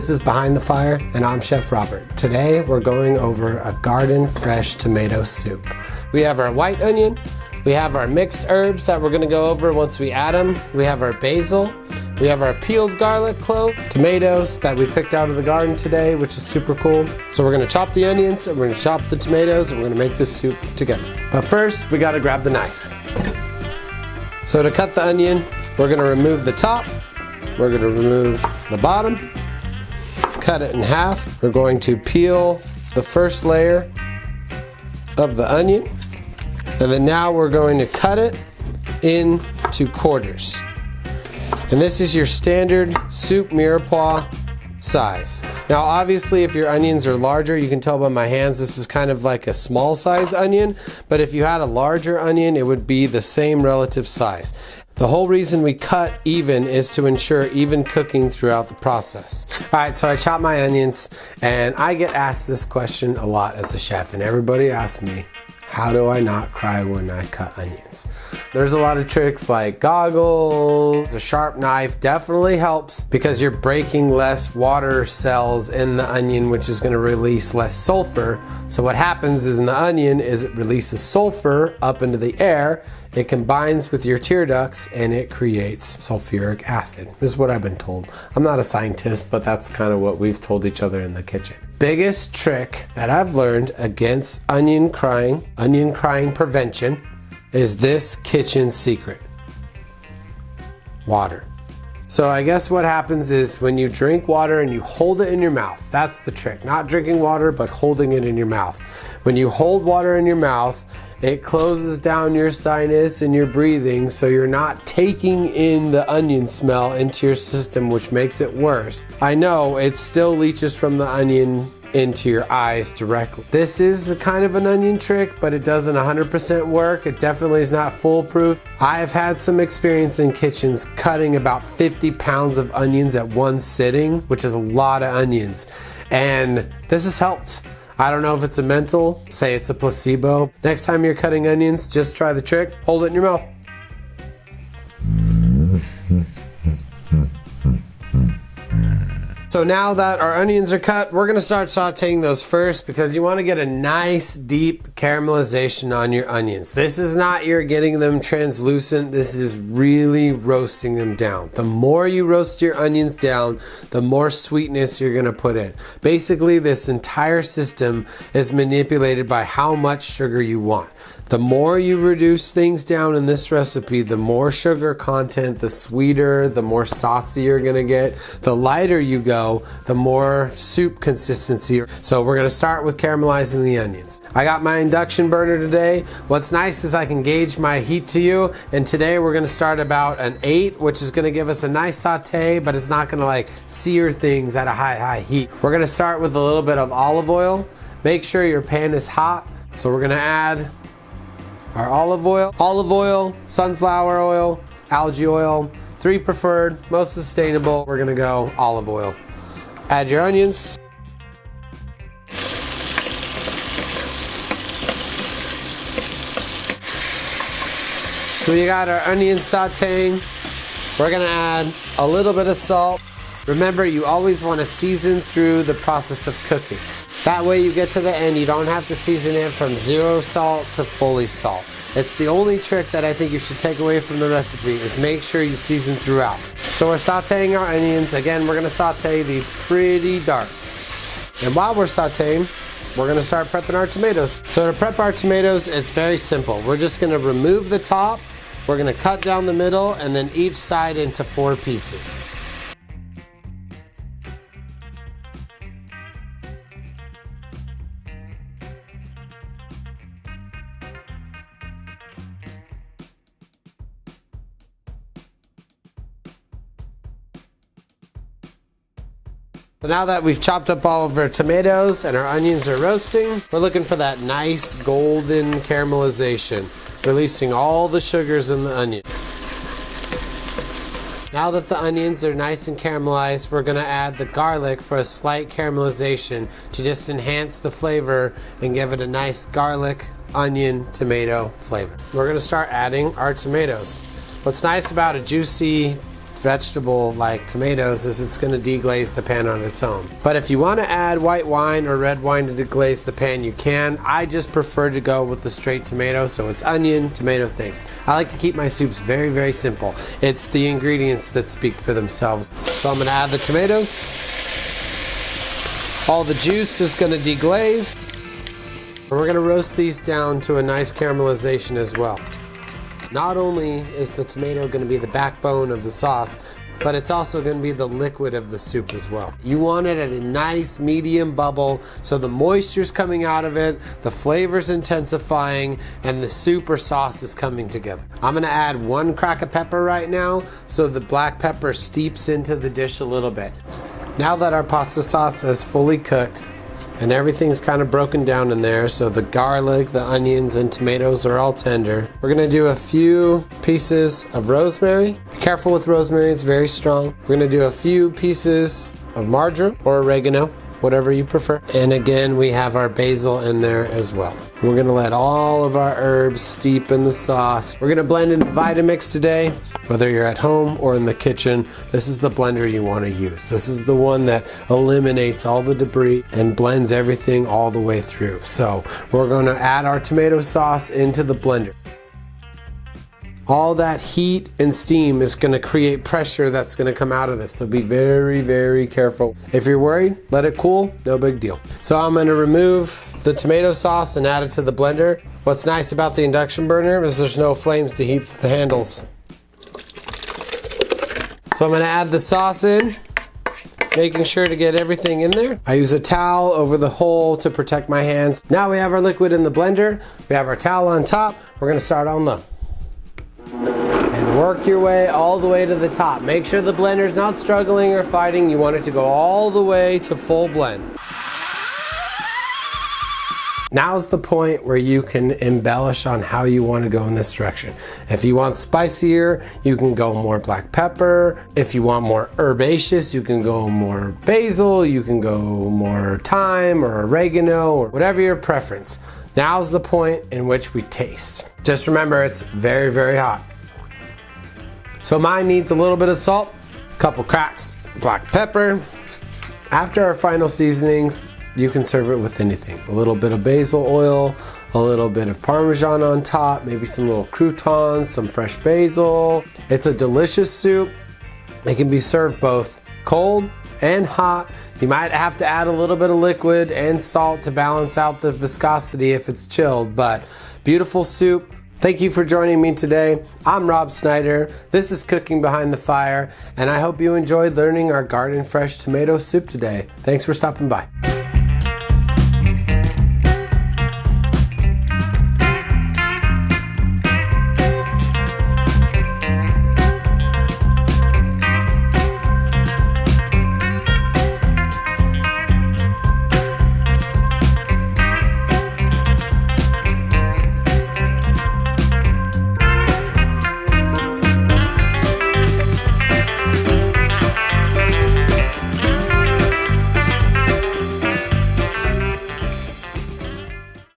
This is Behind the Fire, and I'm Chef Robert. Today we're going over a garden fresh tomato soup. We have our white onion, we have our mixed herbs that we're gonna go over once we add them. We have our basil, we have our peeled garlic clove, tomatoes that we picked out of the garden today, which is super cool. So we're gonna chop the onions, and we're gonna chop the tomatoes, and we're gonna make this soup together. But first, we gotta grab the knife. So to cut the onion, we're gonna remove the top, we're gonna remove the bottom, cut it in half. We're going to peel the first layer of the onion, and then now we're going to cut it into quarters. And this is your standard soup mirepoix size. Now obviously if your onions are larger, you can tell by my hands, this is kind of like a small size onion, but if you had a larger onion, it would be the same relative size. The whole reason we cut even is to ensure even cooking throughout the process. All right, so I chop my onions, and I get asked this question a lot as a chef, and everybody asks me, how do I not cry when I cut onions? There's a lot of tricks like goggles, a sharp knife definitely helps because you're breaking less water cells in the onion, which is gonna release less sulfur. So what happens is in the onion is it releases sulfur up into the air, it combines with your tear ducts, and it creates sulfuric acid. This is what I've been told. I'm not a scientist, but that's kind of what we've told each other in the kitchen. Biggest trick that I've learned against onion crying prevention is this kitchen secret: water. So I guess what happens is when you drink water and you hold it in your mouth, that's the trick. Not drinking water, but holding it in your mouth. When you hold water in your mouth, it closes down your sinus and your breathing, so you're not taking in the onion smell into your system, which makes it worse. I know it still leaches from the onion into your eyes directly. This is a kind of an onion trick, but it doesn't 100% work. It definitely is not foolproof. I have had some experience in kitchens cutting about 50 pounds of onions at one sitting, which is a lot of onions. And this has helped. I don't know if it's a mental, say it's a placebo. Next time you're cutting onions, just try the trick, hold it in your mouth. So now that our onions are cut, we're gonna start sauteing those first because you wanna get a nice deep caramelization on your onions. This is not your getting them translucent, this is really roasting them down. The more you roast your onions down, the more sweetness you're gonna put in. Basically, this entire system is manipulated by how much sugar you want. The more you reduce things down in this recipe, the more sugar content, the sweeter, the more saucy you're gonna get. The lighter you go, the more soup consistency. So we're gonna start with caramelizing the onions. I got my induction burner today. What's nice is I can gauge my heat to you, and today we're gonna start about an 8, which is gonna give us a nice saute, but it's not gonna like sear things at a high heat. We're gonna start with a little bit of olive oil. Make sure your pan is hot. So we're gonna add our olive oil, sunflower oil, algae oil, 3 preferred, most sustainable. We're gonna go olive oil. Add your onions. So we got our onions sauteing. We're gonna add a little bit of salt. Remember, you always wanna season through the process of cooking. That way you get to the end, you don't have to season it from 0 salt to fully salt. It's the only trick that I think you should take away from the recipe is make sure you season throughout. So we're sauteing our onions. Again, we're gonna saute these pretty dark. And while we're sauteing, we're gonna start prepping our tomatoes. So to prep our tomatoes, it's very simple. We're just gonna remove the top, we're gonna cut down the middle, and then each side into 4 pieces. So now that we've chopped up all of our tomatoes and our onions are roasting, we're looking for that nice golden caramelization, releasing all the sugars in the onion. Now that the onions are nice and caramelized, we're gonna add the garlic for a slight caramelization to just enhance the flavor and give it a nice garlic, onion, tomato flavor. We're gonna start adding our tomatoes. What's nice about a juicy vegetable like tomatoes is it's going to deglaze the pan on its own. But if you want to add white wine or red wine to deglaze the pan, you can. I just prefer to go with the straight tomato, so it's onion, tomato things. I like to keep my soups very, very simple. It's the ingredients that speak for themselves. So I'm going to add the tomatoes. All the juice is going to deglaze. We're going to roast these down to a nice caramelization as well. Not only is the tomato going to be the backbone of the sauce, but it's also going to be the liquid of the soup as well. You want it at a nice medium bubble so the moisture's coming out of it, the flavor's intensifying, and the soup or sauce is coming together. I'm going to add 1 crack of pepper right now so the black pepper steeps into the dish a little bit. Now that our pasta sauce is fully cooked, and everything's kind of broken down in there, so the garlic, the onions, and tomatoes are all tender. We're gonna do a few pieces of rosemary. Be careful with rosemary, it's very strong. We're gonna do a few pieces of marjoram or oregano, whatever you prefer. And again, we have our basil in there as well. We're gonna let all of our herbs steep in the sauce. We're gonna blend in Vitamix today. Whether you're at home or in the kitchen, this is the blender you want to use. This is the one that eliminates all the debris and blends everything all the way through. So we're going to add our tomato sauce into the blender. All that heat and steam is going to create pressure that's going to come out of this. So be very, very careful. If you're worried, let it cool, no big deal. So I'm going to remove the tomato sauce and add it to the blender. What's nice about the induction burner is there's no flames to heat the handles. So I'm going to add the sauce in, making sure to get everything in there. I use a towel over the hole to protect my hands. Now we have our liquid in the blender. We have our towel on top. We're going to start on low. And work your way all the way to the top. Make sure the blender's not struggling or fighting. You want it to go all the way to full blend. Now's the point where you can embellish on how you want to go in this direction. If you want spicier, you can go more black pepper. If you want more herbaceous, you can go more basil, you can go more thyme or oregano or whatever your preference. Now's the point in which we taste. Just remember, it's very, very hot. So mine needs a little bit of salt, a couple cracks, black pepper. After our final seasonings, you can serve it with anything. A little bit of basil oil, a little bit of Parmesan on top, maybe some little croutons, some fresh basil. It's a delicious soup. It can be served both cold and hot. You might have to add a little bit of liquid and salt to balance out the viscosity if it's chilled, but beautiful soup. Thank you for joining me today. I'm Rob Snyder. This is Cooking Behind the Fire, and I hope you enjoyed learning our garden fresh tomato soup today. Thanks for stopping by.